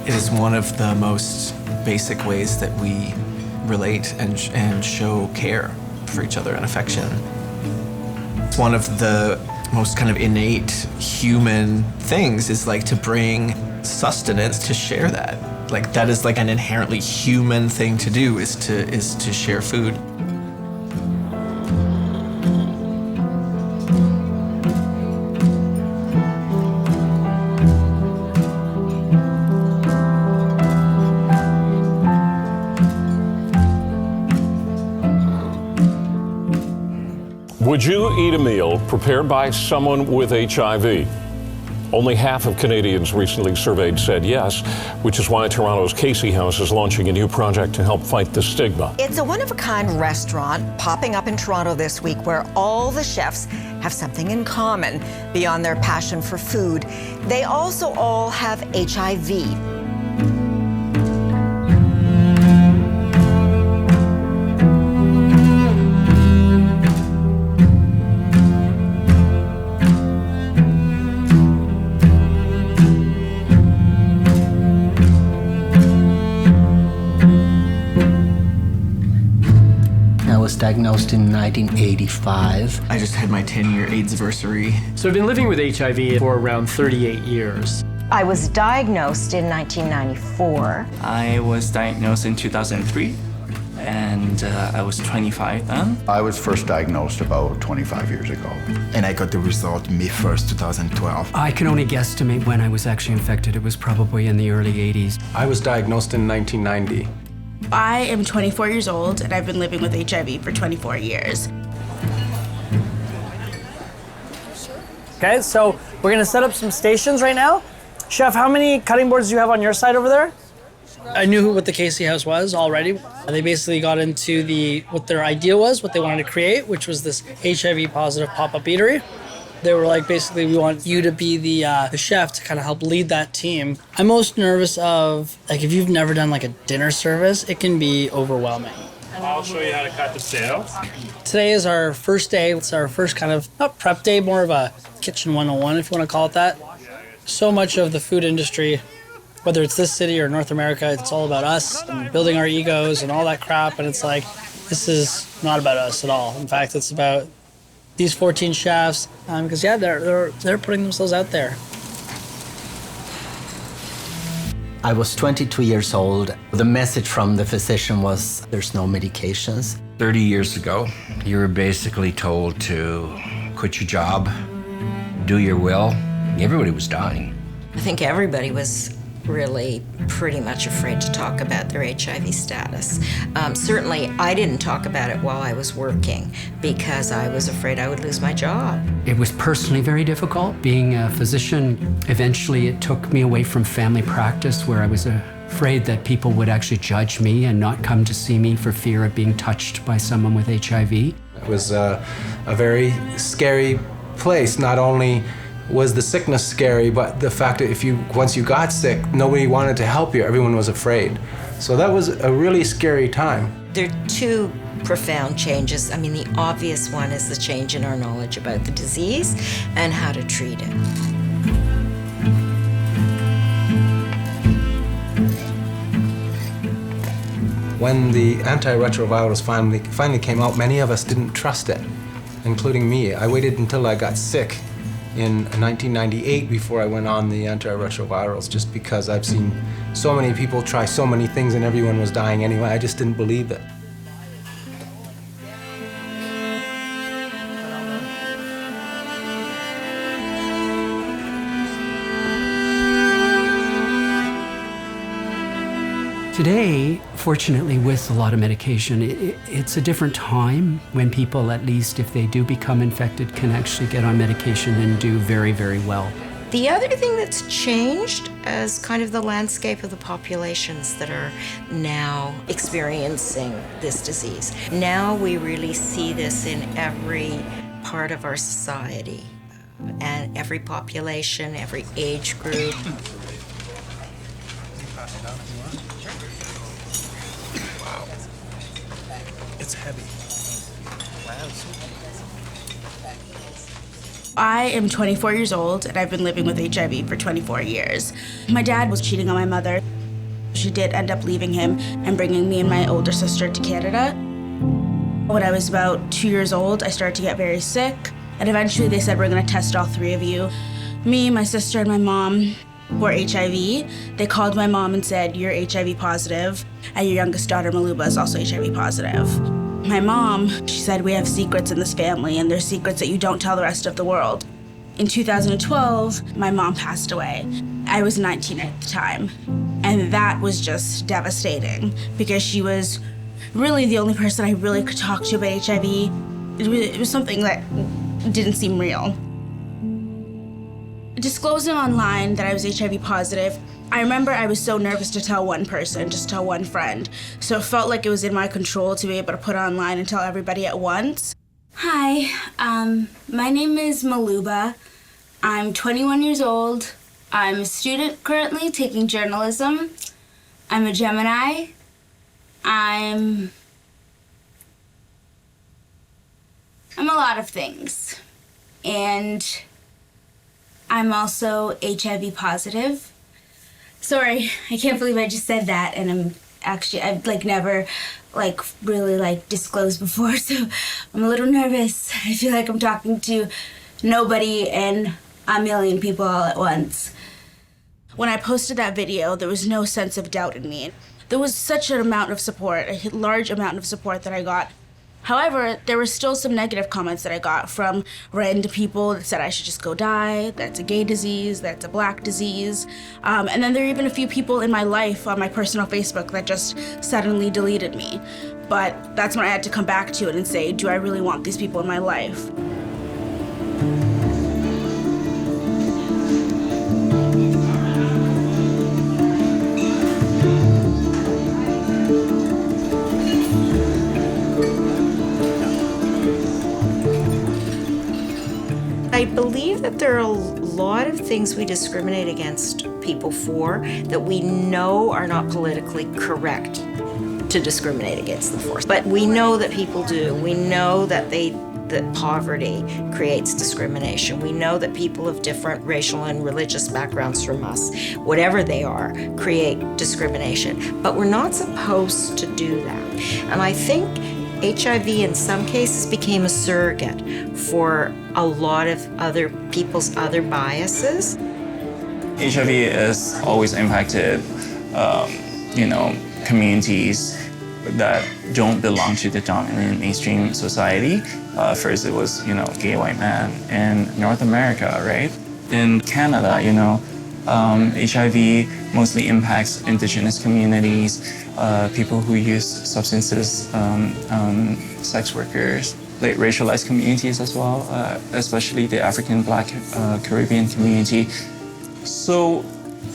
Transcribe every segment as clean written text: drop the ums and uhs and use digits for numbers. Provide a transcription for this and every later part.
It is one of the most basic ways that we relate and show care for each other and affection. It's one of the most kind of innate human things is like to bring sustenance, to share that. Like that is like an inherently human thing to do is to share food. Would you eat a meal prepared by someone with HIV? Only half of Canadians recently surveyed said yes, which is why Toronto's Casey House is launching a new project to help fight the stigma. It's a one-of-a-kind restaurant popping up in Toronto this week where all the chefs have something in common beyond their passion for food. They also all have HIV. Diagnosed in 1985. I just had my 10-year AIDS-versary. So I've been living with HIV for around 38 years. I was diagnosed in 1994. I was diagnosed in 2003, and I was 25 then. I was first diagnosed about 25 years ago. And I got the result May 1st, 2012. I can only guesstimate when I was actually infected. It was probably in the early 80s. I was diagnosed in 1990. I am 24 years old, and I've been living with HIV for 24 years. Okay, so we're gonna set up some stations right now. Chef, how many cutting boards do you have on your side over there? I knew what the Casey House was already. They basically got into what their idea was, what they wanted to create, which was this HIV positive pop-up eatery. They were like, basically, we want you to be the chef to kind of help lead that team. I'm most nervous of, like, if you've never done like a dinner service, it can be overwhelming. I'll show you how to cut the sails. Today is our first day. It's our first kind of, not prep day, more of a kitchen 101, if you want to call it that. So much of the food industry, whether it's this city or North America, it's all about us and building our egos and all that crap. And it's like, this is not about us at all. In fact, it's about these 14 chefs, because yeah, they're putting themselves out there. I was 22 years old. The message from the physician was there's no medications. 30 years ago, you were basically told to quit your job, do your will. Everybody was dying. I think everybody was really pretty much afraid to talk about their HIV status. Certainly, I didn't talk about it while I was working because I was afraid I would lose my job. It was personally very difficult. Being a physician, eventually it took me away from family practice where I was afraid that people would actually judge me and not come to see me for fear of being touched by someone with HIV. It was a very scary place. Not only was the sickness scary, but the fact that once you got sick, nobody wanted to help you. Everyone was afraid. So that was a really scary time. There are two profound changes. I mean, the obvious one is the change in our knowledge about the disease and how to treat it. When the antiretrovirals finally came out, many of us didn't trust it, including me. I waited until I got sick in 1998 before I went on the antiretrovirals, just because I've seen so many people try so many things and everyone was dying anyway. I just didn't believe it. Today, fortunately, with a lot of medication, it's a different time when people, at least if they do become infected, can actually get on medication and do very, very well. The other thing that's changed is kind of the landscape of the populations that are now experiencing this disease. Now we really see this in every part of our society and every population, every age group. It's heavy. I am 24 years old and I've been living with HIV for 24 years. My dad was cheating on my mother. She did end up leaving him and bringing me and my older sister to Canada. When I was about 2 years old, I started to get very sick, and eventually they said, we're gonna test all three of you. Me, my sister, and my mom were HIV. They called my mom and said, you're HIV positive, and your youngest daughter, Maluba, is also HIV positive. My mom, she said, we have secrets in this family, and there's secrets that you don't tell the rest of the world. In 2012, my mom passed away. I was 19 at the time, and that was just devastating because she was really the only person I really could talk to about HIV. It was something that didn't seem real. Disclosing online that I was HIV positive, I remember I was so nervous to tell one person, just tell one friend. So it felt like it was in my control to be able to put it online and tell everybody at once. Hi, my name is Maluba. I'm 21 years old. I'm a student currently taking journalism. I'm a Gemini. I'm a lot of things. And I'm also HIV positive. Sorry, I can't believe I just said that, and I've never really disclosed before, so I'm a little nervous. I feel like I'm talking to nobody and a million people all at once. When I posted that video, there was no sense of doubt in me. There was such an amount of support, a large amount of support that I got. However, there were still some negative comments that I got from random people that said I should just go die, that's a gay disease, that's a black disease. And then there were even a few people in my life on my personal Facebook that just suddenly deleted me. But that's when I had to come back to it and say, do I really want these people in my life? I believe that there are a lot of things we discriminate against people for that we know are not politically correct to discriminate against them for. But we know that people do. We know that that poverty creates discrimination. We know that people of different racial and religious backgrounds from us, whatever they are, create discrimination. But we're not supposed to do that. And I think HIV in some cases became a surrogate for a lot of other people's other biases. HIV has always impacted, communities that don't belong to the dominant mainstream society. First it was, gay white man in North America, right? In Canada, HIV mostly impacts indigenous communities, people who use substances, sex workers, racialized communities as well, especially the African, Black, Caribbean community. So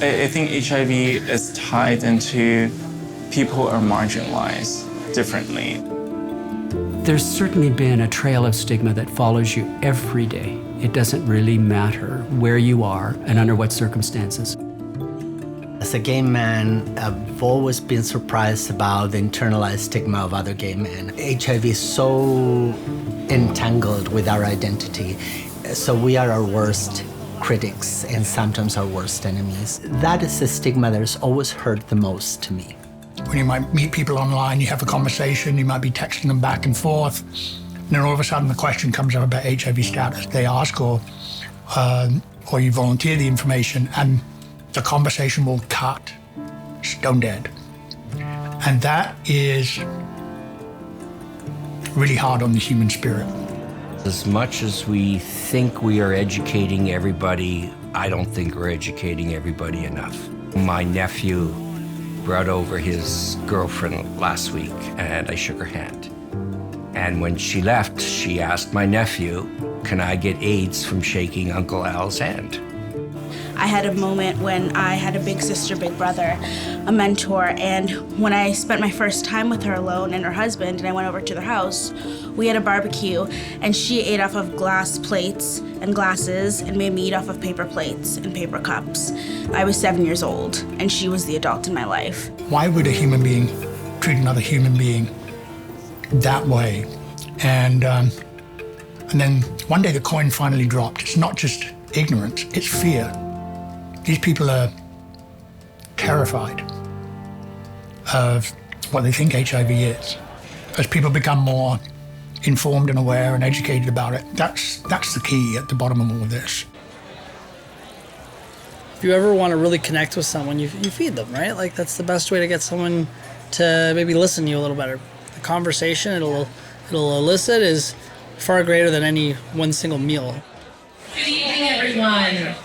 I think HIV is tied into people are marginalized differently. There's certainly been a trail of stigma that follows you every day. It doesn't really matter where you are and under what circumstances. As a gay man, I've always been surprised about the internalized stigma of other gay men. HIV is so entangled with our identity, so we are our worst critics and sometimes our worst enemies. That is the stigma that has always hurt the most to me. When you might meet people online, you have a conversation, you might be texting them back and forth, and then all of a sudden the question comes up about HIV status. They ask or you volunteer the information and the conversation will cut stone dead. And that is really hard on the human spirit. As much as we think we are educating everybody, I don't think we're educating everybody enough. My nephew brought over his girlfriend last week and I shook her hand. And when she left, she asked my nephew, can I get AIDS from shaking Uncle Al's hand? I had a moment when I had a big sister, big brother, a mentor, and when I spent my first time with her alone and her husband, and I went over to their house, we had a barbecue, and she ate off of glass plates and glasses and made me eat off of paper plates and paper cups. I was 7 years old, and she was the adult in my life. Why would a human being treat another human being that way? And And then one day the coin finally dropped. It's not just ignorance, it's fear. These people are terrified of what they think HIV is. As people become more informed and aware and educated about it, that's the key at the bottom of all of this. If you ever want to really connect with someone, you feed them, right? Like, that's the best way to get someone to maybe listen to you a little better. The conversation it'll elicit is far greater than any one single meal. Good evening, everyone.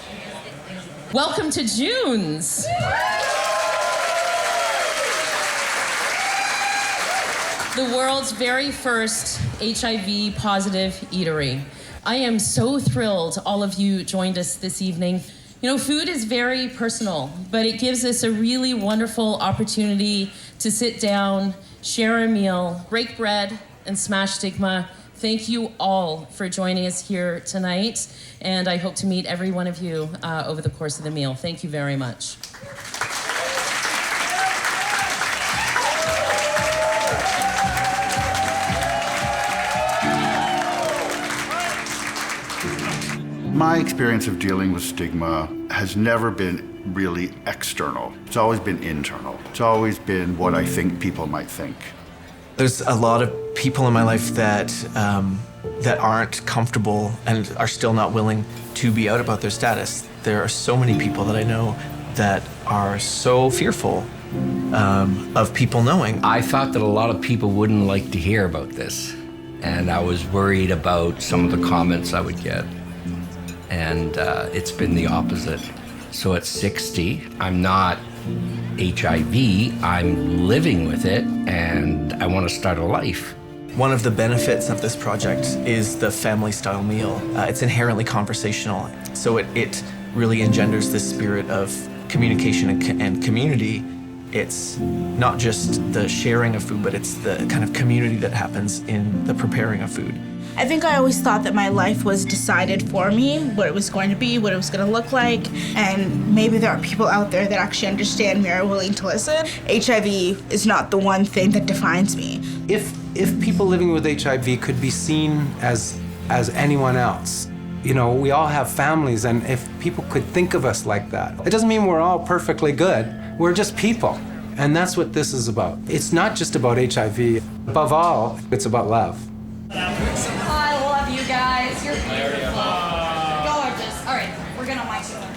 Welcome to June's. The world's very first HIV positive eatery. I am so thrilled all of you joined us this evening. You know, food is very personal, but it gives us a really wonderful opportunity to sit down, share a meal, break bread, and smash stigma. Thank you all for joining us here tonight, and I hope to meet every one of you over the course of the meal. Thank you very much. My experience of dealing with stigma has never been really external. It's always been internal. It's always been what I think people might think. There's a lot of people in my life that aren't comfortable and are still not willing to be out about their status. There are so many people that I know that are so fearful of people knowing. I thought that a lot of people wouldn't like to hear about this, and I was worried about some of the comments I would get. And it's been the opposite. So at 60, I'm not HIV, I'm living with it, and I want to start a life. One of the benefits of this project is the family-style meal. It's inherently conversational, so it really engenders this spirit of communication and community. It's not just the sharing of food, but it's the kind of community that happens in the preparing of food. I think I always thought that my life was decided for me, what it was going to be, what it was going to look like, and maybe there are people out there that actually understand me or are willing to listen. HIV is not the one thing that defines me. If people living with HIV could be seen as anyone else, you know, we all have families, and if people could think of us like that, it doesn't mean we're all perfectly good. We're just people, and that's what this is about. It's not just about HIV. Above all, it's about love. I love you guys. You're beautiful. Gorgeous. All right, we're gonna mic you up.